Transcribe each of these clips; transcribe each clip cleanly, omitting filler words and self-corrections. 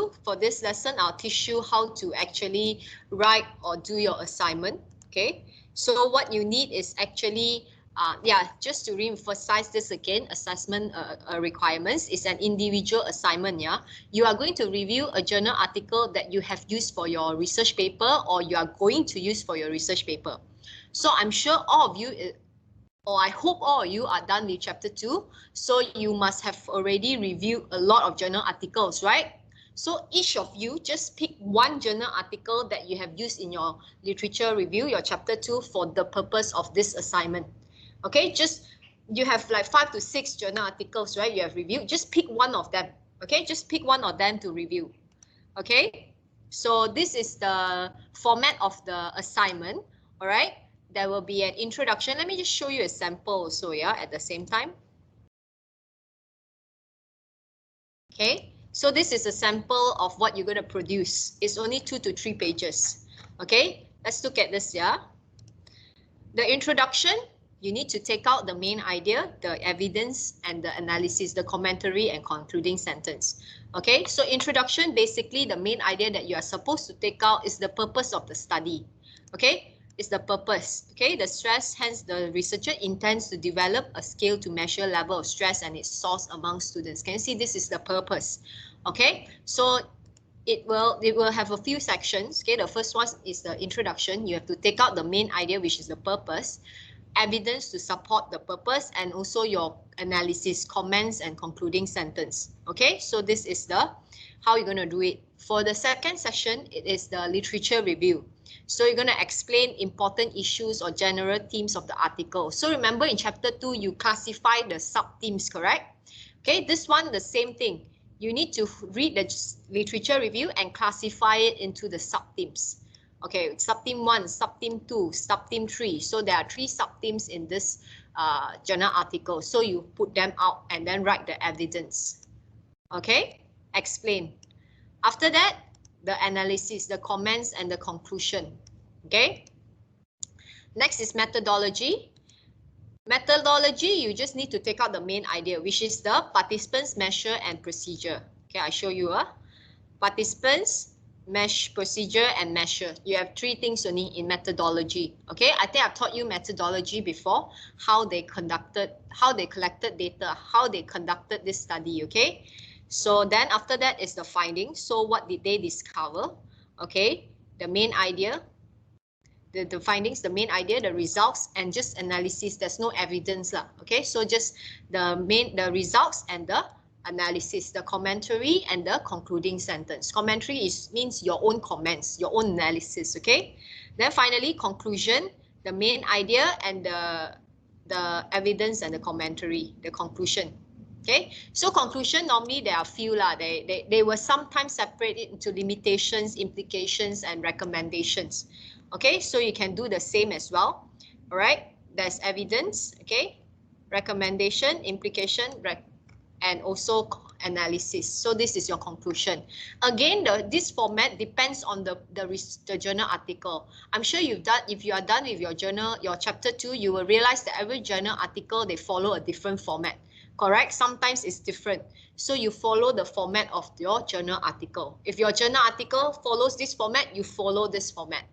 2, for this lesson, I'll teach you how to actually write or do your assignment. Okay, so what you need is actually, just to re-emphasize this again, assessment requirements is an individual assignment. Yeah, you are going to review a journal article that you have used for your research paper or you are going to use for your research paper. So I'm sure all of you, or I hope all of you are done with chapter 2. So you must have already reviewed a lot of journal articles, right? So each of you just pick one journal article that you have used in your literature review, your chapter 2, for the purpose of this assignment. Okay, just you have like 5 to 6 journal articles, right? You have reviewed. Just pick one of them. Okay, just pick one of them to review. Okay, so this is the format of the assignment. All right. There will be an introduction. Let me just show you a sample also, yeah, at the same time. Okay, so this is a sample of what you're going to produce. It's only 2 to 3 pages. Okay, let's look at this, yeah. The introduction, you need to take out the main idea, the evidence, and the analysis, the commentary and concluding sentence. Okay, so introduction, basically the main idea that you are supposed to take out is the purpose of the study. Okay, is the purpose. Okay, the stress, hence the researcher intends to develop a scale to measure level of stress and its source among students. Can you see this is the purpose? Okay, so it will have a few sections. Okay, the first one is the introduction. You have to take out the main idea, which is the purpose, evidence to support the purpose, and also your analysis, comments, and concluding sentence. Okay, so this is the how you're going to do it. For the second session, it is the literature review. So you're going to explain important issues or general themes of the article. So remember in chapter 2, you classify the sub-themes, correct? Okay, this one, the same thing. You need to read the literature review and classify it into the sub-themes. Okay, sub-theme 1, sub-theme 2, sub-theme 3. So there are 3 sub-themes in this journal article. So you put them out and then write the evidence. Okay, explain. After that, the analysis, the comments, and the conclusion. Okay. Next is methodology. Methodology, you just need to take out the main idea, which is the participants, measure, and procedure. Okay, I show you participants, procedure, and measure. You have 3 things only in methodology. Okay, I think I've taught you methodology before, how they collected data, how they conducted this study. Okay. So then after that is the findings. So what did they discover? Okay, the main idea, the findings, the main idea, the results, and just analysis. There's no evidence lah. Okay, so just the results and the analysis, the commentary and the concluding sentence. Commentary means your own comments, your own analysis. Okay, then finally conclusion, the main idea and the evidence and the commentary, the conclusion. Okay, so conclusion, normally there are few lah. They will sometimes separate it into limitations, implications, and recommendations. Okay, so you can do the same as well. All right, there's evidence, okay, recommendation, implication, and also analysis. So this is your conclusion. Again, this format depends on the journal article. I'm sure if you are done with your journal, your chapter 2, you will realize that every journal article, they follow a different format. Correct? Sometimes it's different. So you follow the format of your journal article. If your journal article follows this format, you follow this format.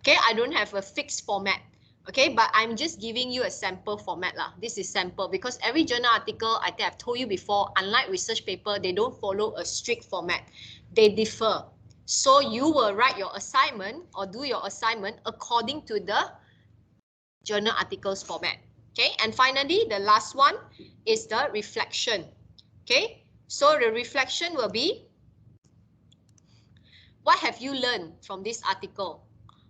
Okay, I don't have a fixed format. Okay, but I'm just giving you a sample format lah. This is sample because every journal article, I think I've told you before, unlike research paper, they don't follow a strict format. They differ. So you will write your assignment or do your assignment according to the journal articles format. Okay, and finally, the last one is the reflection. Okay, so the reflection will be, what have you learned from this article?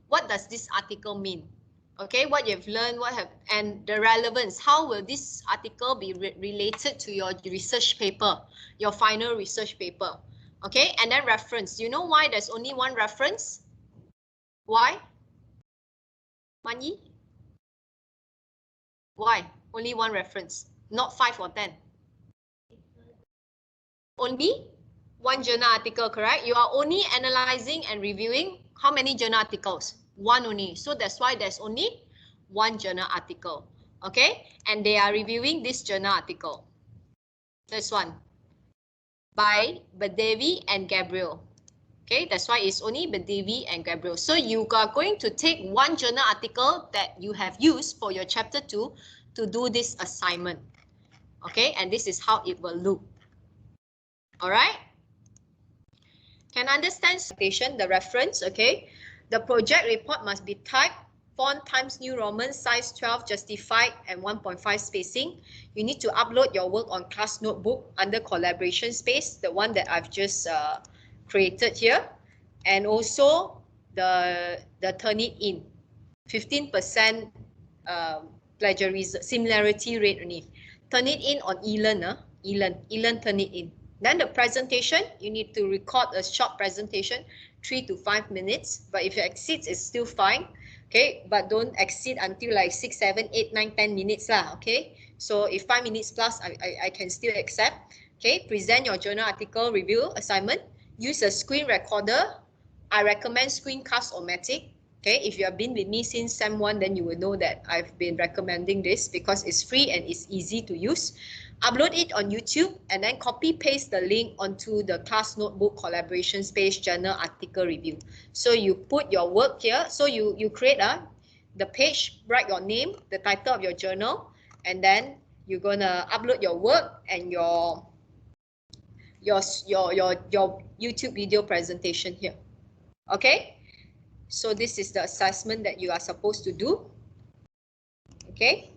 What does this article mean? Okay, what you've learned, and the relevance. How will this article be related to your research paper, your final research paper? Okay, and then reference. You know why there's only one reference? Why? Manyi? Why? Only one reference, not 5 or 10. Only one journal article, correct? You are only analyzing and reviewing how many journal articles? One only. So that's why there's only one journal article. Okay? And they are reviewing this journal article. This one. by Badawi and Gabriel. Okay, that's why it's only Badawi and Gabriel. So you are going to take one journal article that you have used for your chapter 2 to do this assignment. Okay, and this is how it will look. All right. Can understand citation, the reference, okay? The project report must be typed, font Times New Roman, size 12, justified, and 1.5 spacing. You need to upload your work on class notebook under collaboration space, the one that I've just created here. And also the Turnitin, 15% plagiarism, similarity rate only. Turnitin on eLearn, eLearn Turnitin. Then the presentation, you need to record a short presentation, 3 to 5 minutes. But if it exceeds, it's still fine. Okay, but don't exceed until like 6, 7, 8, 9, 10 minutes lah. Okay, so if 5 minutes plus, I can still accept. Okay, present your journal article review assignment. Use a screen recorder. I recommend Screencast-O-Matic. Okay, if you have been with me since Sem 1, then you will know that I've been recommending this because it's free and it's easy to use. Upload it on YouTube and then copy paste the link onto the class notebook collaboration space journal article review. So you put your work here. So you create the page, write your name, the title of your journal, and then you're gonna upload your work and your YouTube video presentation here. Okay, so this is the assessment that you are supposed to do. Okay,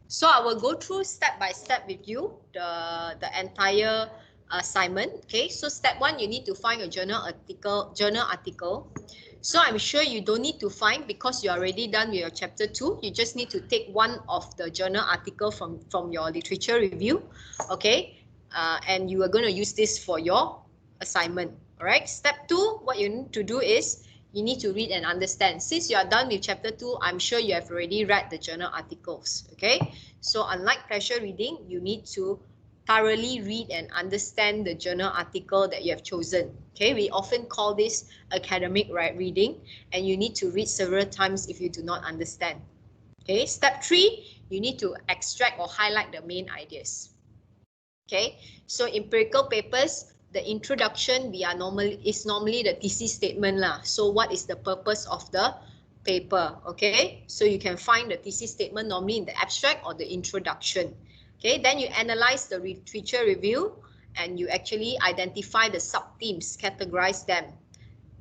so I will go through step by step with you the entire assignment. Okay, so step 1, you need to find your journal article. So I'm sure you don't need to find because you're already done with your chapter 2. You just need to take one of the journal article from your literature review. Okay, and you are going to use this for your assignment. All right, step 2, what you need to do is you need to read and understand. Since you are done with chapter 2, I'm sure you have already read the journal articles. Okay, so unlike pleasure reading, you need to thoroughly read and understand the journal article that you have chosen. Okay, we often call this academic reading, and you need to read several times if you do not understand. Okay, step 3, you need to extract or highlight the main ideas. Okay, so empirical papers, the introduction is normally the thesis statement lah. So what is the purpose of the paper? Okay, so you can find the thesis statement normally in the abstract or the introduction. Okay, then you analyze the literature review and you actually identify the sub-themes, categorize them.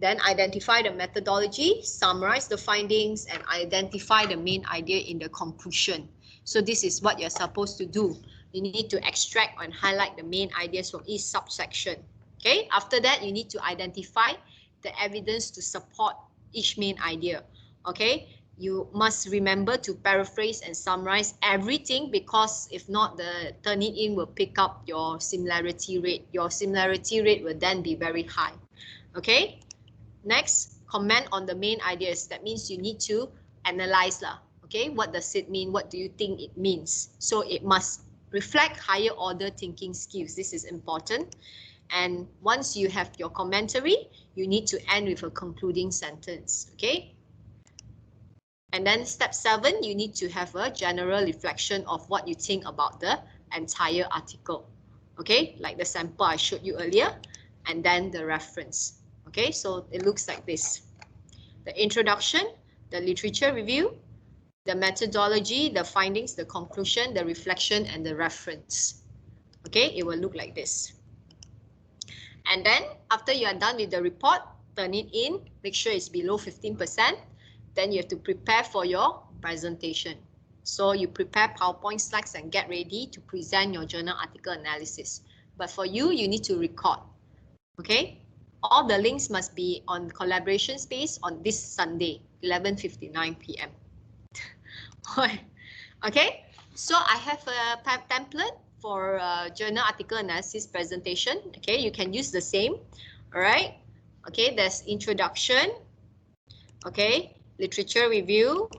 Then identify the methodology, summarize the findings, and identify the main idea in the conclusion. So this is what you're supposed to do. You need to extract and highlight the main ideas from each subsection. Okay, after that, you need to identify the evidence to support each main idea. Okay, you must remember to paraphrase and summarize everything because if not, the Turnitin will pick up your similarity rate. Your similarity rate will then be very high. Okay, next, comment on the main ideas. That means you need to analyze lah. Okay, what does it mean? What do you think it means? So it must reflect higher order thinking skills. This is important. And once you have your commentary, you need to end with a concluding sentence. Okay. And then step 7, you need to have a general reflection of what you think about the entire article. Okay, like the sample I showed you earlier, and then the reference. Okay, so it looks like this. The introduction, the literature review, the methodology, the findings, the conclusion, the reflection, and the reference. Okay, it will look like this. And then after you are done with the report, turn it in, make sure it's below 15%. Then you have to prepare for your presentation. So you prepare PowerPoint slides and get ready to present your journal article analysis. But for you, you need to record. Okay, all the links must be on collaboration space on this Sunday, 11:59 p.m. Okay, so I have a template for journal article analysis presentation. Okay, you can use the same. All right. Okay, there's introduction. Okay, literature review,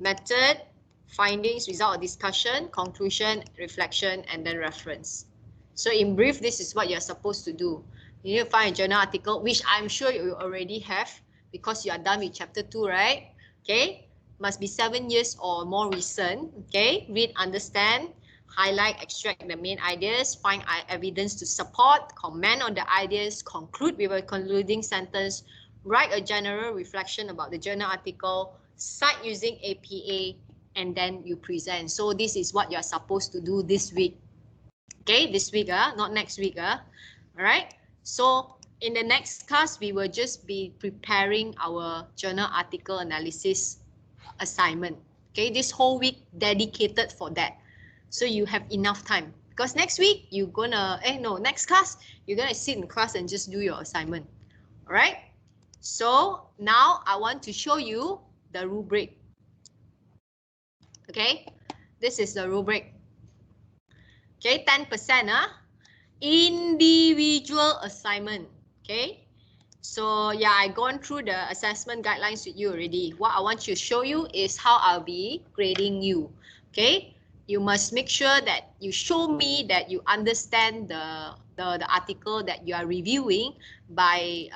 method, findings, result of discussion, conclusion, reflection, and then reference. So in brief, this is what you're supposed to do. You need to find a journal article, which I'm sure you already have because you are done with chapter 2, right? Okay, must be 7 years or more recent. Okay, read, understand, highlight, extract the main ideas, find evidence to support, comment on the ideas, conclude with a concluding sentence, write a general reflection about the journal article, cite using APA, and then you present. So this is what you're supposed to do this week. Okay, this week, not next week. All right. So in the next class, we will just be preparing our journal article analysis assignment. Okay, this whole week dedicated for that. So you have enough time. Because next week, you're gonna, next class, you're gonna sit in class and just do your assignment. All right. So now I want to show you the rubric. Okay, this is the rubric. Okay, 10%, individual assignment. Okay, so yeah, I gone through the assessment guidelines with you already. What I want to show you is how I'll be grading you. Okay, you must make sure that you show me that you understand the article that you are reviewing by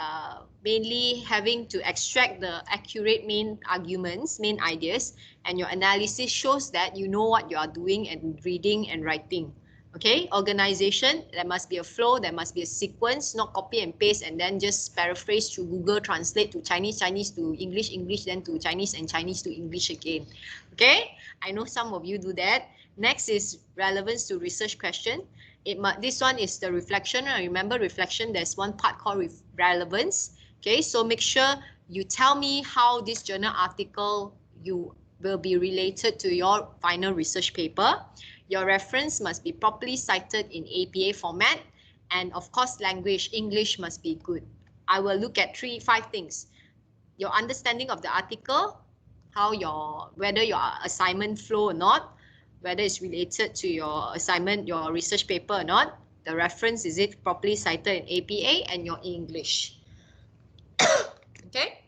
mainly having to extract the accurate main arguments, main ideas, and your analysis shows that you know what you are doing and reading and writing. Okay, organization, there must be a flow, there must be a sequence, not copy and paste and then just paraphrase through Google Translate to Chinese, Chinese to English, English then to Chinese and Chinese to English again. Okay, I know some of you do that. Next is relevance to research question. This one is the reflection. Remember reflection, there's one part called relevance. Okay, so make sure you tell me how this journal article you will be related to your final research paper. Your reference must be properly cited in APA format, and of course language, English must be good. I will look at 5 things. Your understanding of the article, whether your assignment flow or not, whether it's related to your assignment, your research paper or not, the reference, is it properly cited in APA, and your English. Okay?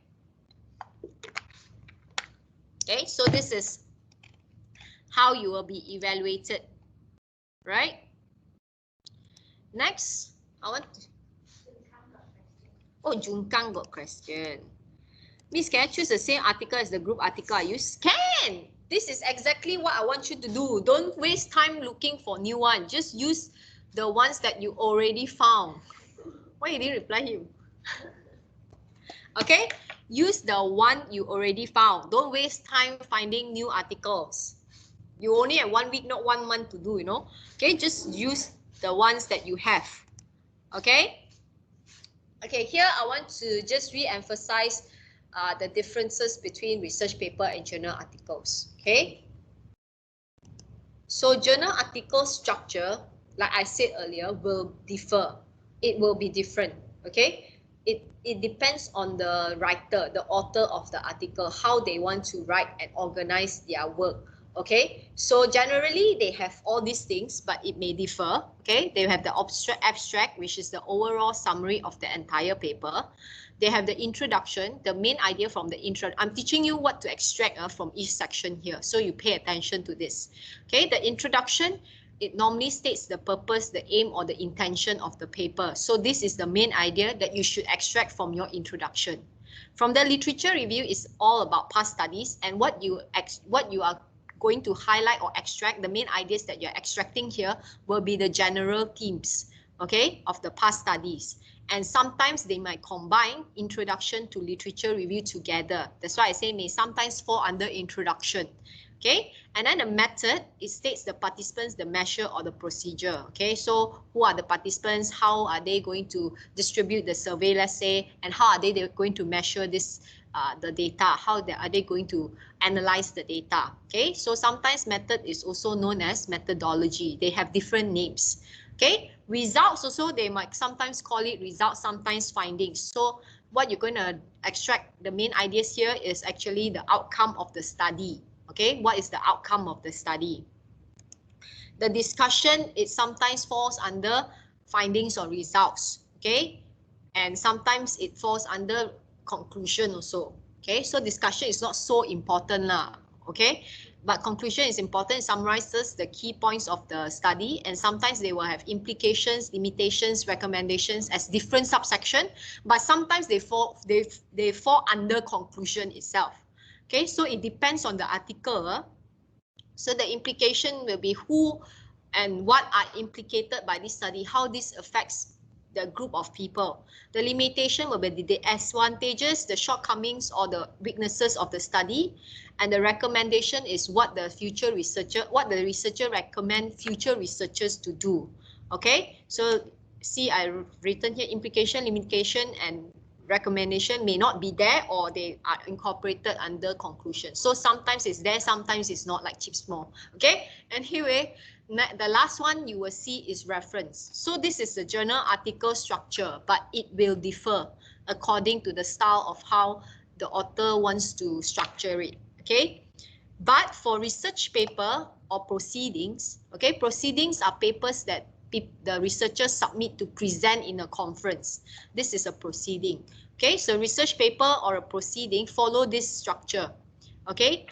Okay, so this is how you will be evaluated, right? Next, I want to... Oh, Junkang got question. Miss, can I choose the same article as the group article I use? Can! This is exactly what I want you to do. Don't waste time looking for new one. Just use the ones that you already found. Why you didn't reply him? Okay? Use the one you already found. Don't waste time finding new articles. You only have 1 week, not 1 month to do, you know. Okay, just use the ones that you have. Okay? Okay, here I want to just re-emphasize the differences between research paper and journal articles. Okay? So journal article structure, like I said earlier, will differ. It will be different. Okay? It depends on the writer, the author of the article, how they want to write and organize their work. Okay, so generally they have all these things, but it may differ. Okay, they have the abstract, which is the overall summary of the entire paper. They have the introduction, the main idea from the intro. I'm teaching you what to extract from each section here, so you pay attention to this. Okay, the introduction, it normally states the purpose, the aim, or the intention of the paper. So this is the main idea that you should extract from your introduction. From the literature review is all about past studies, and what you are going to highlight or extract, the main ideas that you're extracting here will be the general themes, okay, of the past studies. And sometimes they might combine introduction to literature review together. That's why I say may sometimes fall under introduction. Okay, and then the method, it states the participants, the measure, or the procedure. Okay, so who are the participants, how are they going to distribute the survey, let's say, and how are they going to measure this the data, how are they going to analyze the data. Okay, so sometimes method is also known as methodology. They have different names. Okay, results also, they might sometimes call it results, sometimes findings. So what you're going to extract, the main ideas here is actually the outcome of the study. Okay, what is the outcome of the study? The discussion, it sometimes falls under findings or results. Okay, and sometimes it falls under conclusion also. Okay, so discussion is not so important lah. Okay, but conclusion is important. It summarizes the key points of the study, and sometimes they will have implications, limitations, recommendations as different subsection, but sometimes they fall under conclusion itself. Okay, so it depends on the article. So the implication will be who and what are implicated by this study, how this affects the group of people. The limitation will be the disadvantages, the shortcomings or the weaknesses of the study, and the recommendation is what the researcher recommend future researchers to do. Okay, so see, I've written here implication, limitation, and recommendation may not be there, or they are incorporated under conclusion. So sometimes it's there, sometimes it's not, like chip small. Okay, anyway, the last one you will see is reference. So this is the journal article structure, but it will differ according to the style of how the author wants to structure it. Okay, but for research paper or proceedings, okay, proceedings are papers that the researchers submit to present in a conference. This is a proceeding. Okay, so research paper or a proceeding follow this structure. Okay,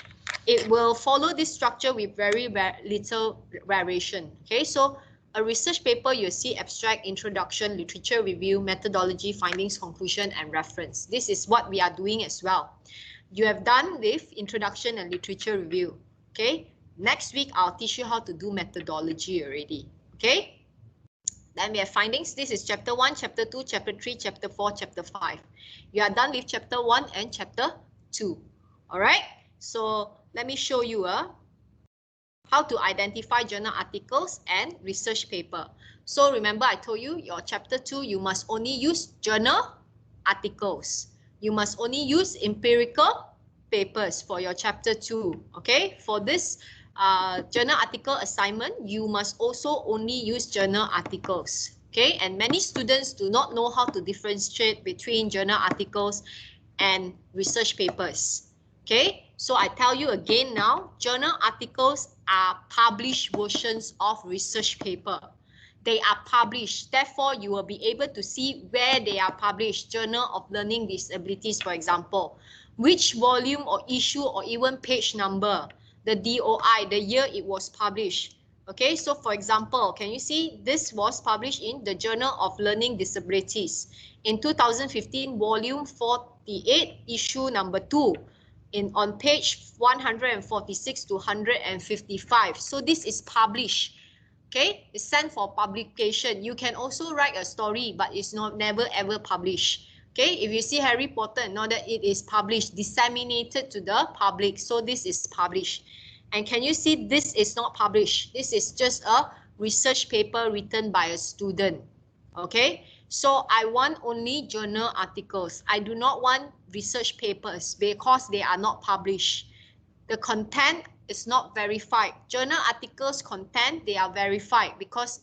it will follow this structure with very little variation. Okay, so a research paper, you see abstract, introduction, literature review, methodology, findings, conclusion, and reference. This is what we are doing as well. You have done with introduction and literature review. Okay, next week I'll teach you how to do methodology already. Okay. Then we have findings. This is chapter 1, chapter 2, chapter 3, chapter 4, chapter 5. You are done with chapter 1 and chapter 2. All right. So let me show you how to identify journal articles and research paper. So remember, I told you your chapter 2, you must only use journal articles. You must only use empirical papers for your chapter 2. Okay. For this journal article assignment, you must also only use journal articles. Okay, and many students do not know how to differentiate between journal articles and research papers. Okay, so I tell you again now, journal articles are published versions of research paper. They are published, therefore you will be able to see where they are published. Journal of Learning Disabilities, for example, which volume or issue or even page number, the DOI, the year it was published. Okay, so for example, can you see this was published in the Journal of Learning Disabilities in 2015, volume 48, issue number 2, on page 146 to 155. So this is published. Okay, it's sent for publication. You can also write a story, but it's never ever published. Okay, if you see Harry Potter, know that it is published, disseminated to the public. So this is published. And can you see this is not published? This is just a research paper written by a student. Okay, so I want only journal articles. I do not want research papers because they are not published. The content is not verified. Journal articles content, they are verified because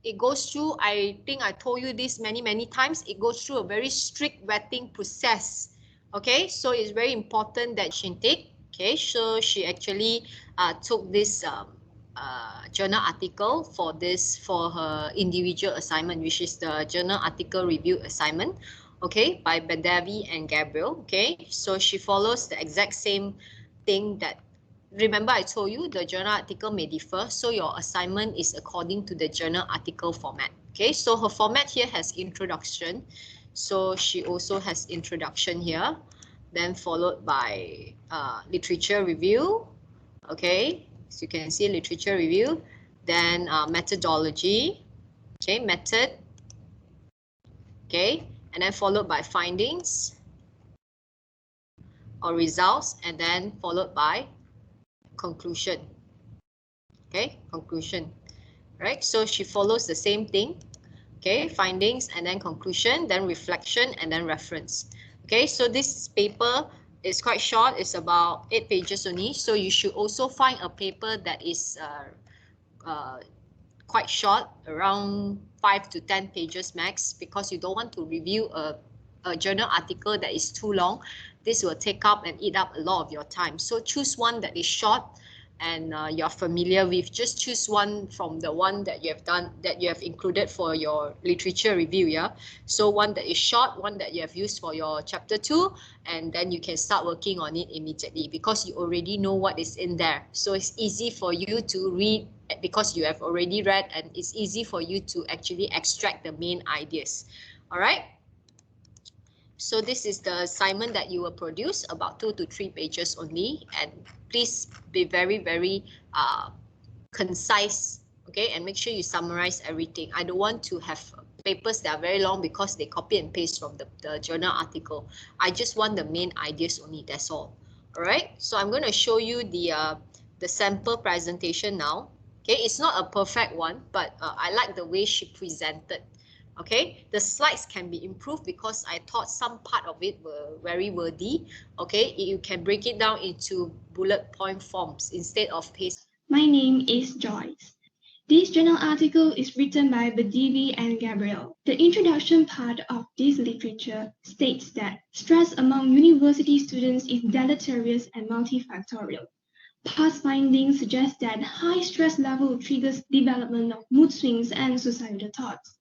it goes through, I think I told you this many times, it goes through a very strict vetting process. Okay, so it's very important that she take. Okay, so she actually took this journal article for her individual assignment, which is the journal article review assignment. Okay, by Badavi and Gabriel. Okay, so she follows the exact same thing that, remember I told you the journal article may differ, so your assignment is according to the journal article format. Okay, so her format here has introduction, so she also has introduction here, then followed by literature review. Okay, so you can see literature review, then methodology. Okay, method. Okay, and then followed by findings or results, and then followed by conclusion. Okay, conclusion. Right, so she follows the same thing. Okay, findings and then conclusion, then reflection and then reference. Okay, so this paper is quite short. It's about 8 pages only. So you should also find a paper that is quite short, around 5 to 10 pages max, because you don't want to review a journal article that is too long. This will take up and eat up a lot of your time. So choose one that is short and you're familiar with. Just choose one from the one that you have done, that you have included for your literature review. Yeah, so one that is short, one that you have used for your chapter 2, and then you can start working on it immediately because you already know what is in there. So it's easy for you to read because you have already read, and it's easy for you to actually extract the main ideas. All right. So this is the assignment that you will produce, about 2 to 3 pages only, and please be very concise. okay, and make sure you summarize everything. I don't want to have papers that are very long because they copy and paste from the journal article. I just want the main ideas only, that's all. All right, so I'm going to show you the sample presentation now. Okay, it's not a perfect one, but I like the way she presented. Okay, the slides can be improved because I thought some part of it were very wordy. Okay, you can break it down into bullet point forms instead of paste. My name is Joyce. This journal article is written by Badivi and Gabriel. The introduction part of this literature states that stress among university students is deleterious and multifactorial. Past findings suggest that high stress level triggers development of mood swings and suicidal thoughts.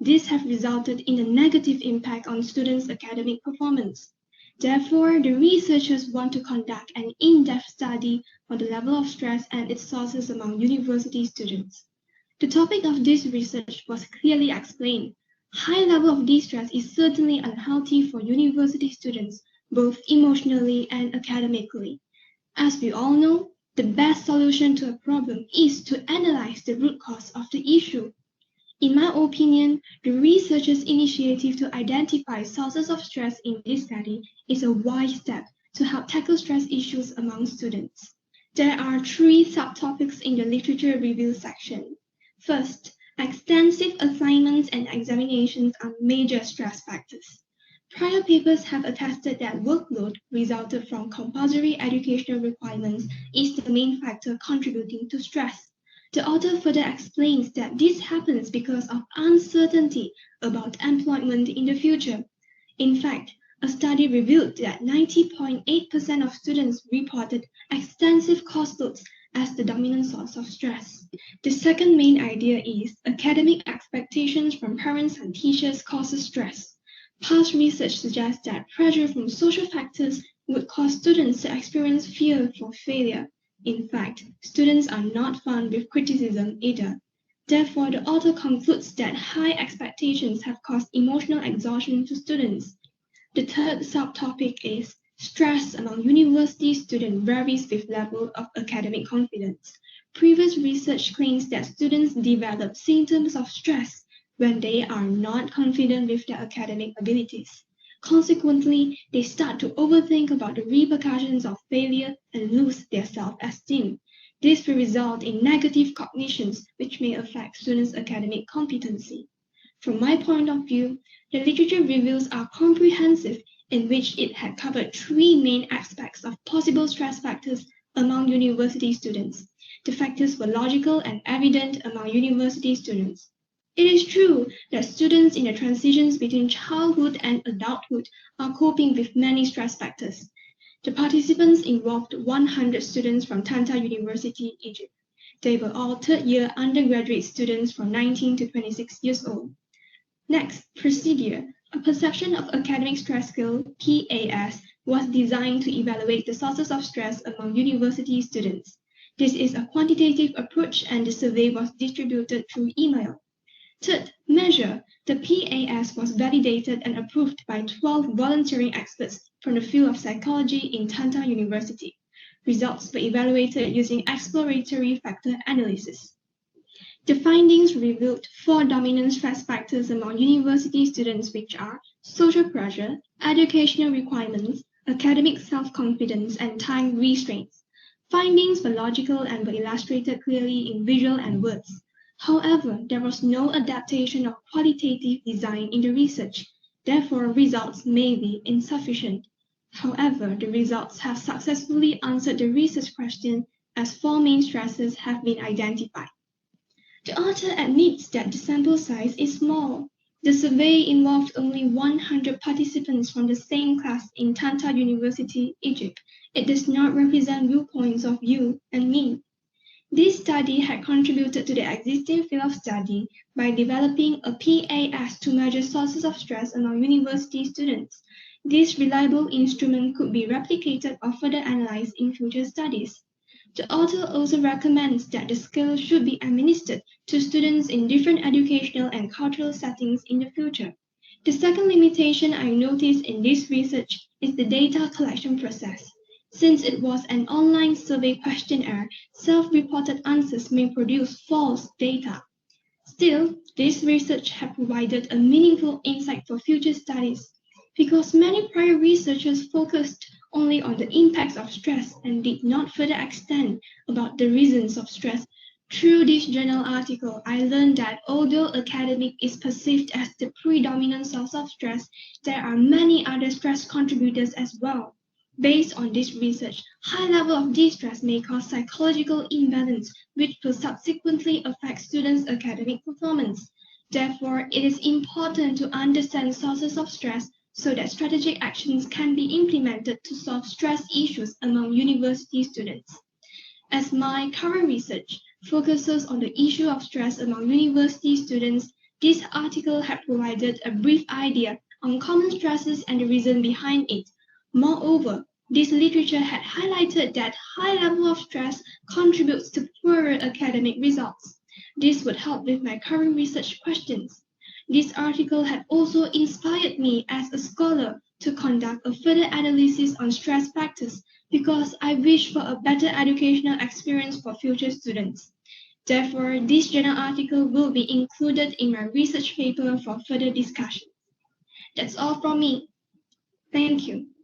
These have resulted in a negative impact on students' academic performance. Therefore, the researchers want to conduct an in-depth study on the level of stress and its sources among university students. The topic of this research was clearly explained. High level of distress is certainly unhealthy for university students, both emotionally and academically. As we all know, the best solution to a problem is to analyze the root cause of the issue. In my opinion, the researchers' initiative to identify sources of stress in this study is a wise step to help tackle stress issues among students. There are 3 subtopics in the literature review section. First, extensive assignments and examinations are major stress factors. Prior papers have attested that workload resulted from compulsory educational requirements is the main factor contributing to stress. The author further explains that this happens because of uncertainty about employment in the future. In fact, a study revealed that 90.8% of students reported extensive course loads as the dominant source of stress. The second main idea is academic expectations from parents and teachers causes stress. Past research suggests that pressure from social factors would cause students to experience fear for failure. In fact, students are not fun with criticism either. Therefore, the author concludes that high expectations have caused emotional exhaustion to students. The third subtopic is stress among university students varies with level of academic confidence. Previous research claims that students develop symptoms of stress when they are not confident with their academic abilities. Consequently, they start to overthink about the repercussions of failure and lose their self-esteem. This will result in negative cognitions, which may affect students' academic competency. From my point of view, the literature reviews are comprehensive, in which it had covered 3 main aspects of possible stress factors among university students. The factors were logical and evident among university students. It is true that students in the transitions between childhood and adulthood are coping with many stress factors. The participants involved 100 students from Tanta University, Egypt. They were all third-year undergraduate students from 19 to 26 years old. Next, procedure. A perception of academic stress scale, PAS, was designed to evaluate the sources of stress among university students. This is a quantitative approach, and the survey was distributed through email. Third, measure. The PAS was validated and approved by 12 volunteering experts from the field of psychology in Tanta University. Results were evaluated using exploratory factor analysis. The findings revealed 4 dominant stress factors among university students, which are social pressure, educational requirements, academic self-confidence, and time restraints. Findings were logical and were illustrated clearly in visual and words. However, there was no adaptation of qualitative design in the research. Therefore, results may be insufficient. However, the results have successfully answered the research question, as 4 main stresses have been identified. The author admits that the sample size is small. The survey involved only 100 participants from the same class in Tanta University, Egypt. It does not represent viewpoints of you and me. This study had contributed to the existing field of study by developing a PAS to measure sources of stress among university students. This reliable instrument could be replicated or further analyzed in future studies. The author also recommends that the scale should be administered to students in different educational and cultural settings in the future. The second limitation I noticed in this research is the data collection process. Since it was an online survey questionnaire, self-reported answers may produce false data. Still, this research has provided a meaningful insight for future studies because many prior researchers focused only on the impacts of stress and did not further extend about the reasons of stress. Through this journal article, I learned that although academic is perceived as the predominant source of stress, there are many other stress contributors as well. Based on this research, high level of distress may cause psychological imbalance, which will subsequently affect students' academic performance. Therefore, it is important to understand sources of stress so that strategic actions can be implemented to solve stress issues among university students. As my current research focuses on the issue of stress among university students, this article has provided a brief idea on common stresses and the reason behind it. Moreover, this literature had highlighted that high level of stress contributes to poorer academic results. This would help with my current research questions. This article had also inspired me as a scholar to conduct a further analysis on stress factors because I wish for a better educational experience for future students. Therefore, this journal article will be included in my research paper for further discussion. That's all from me. Thank you.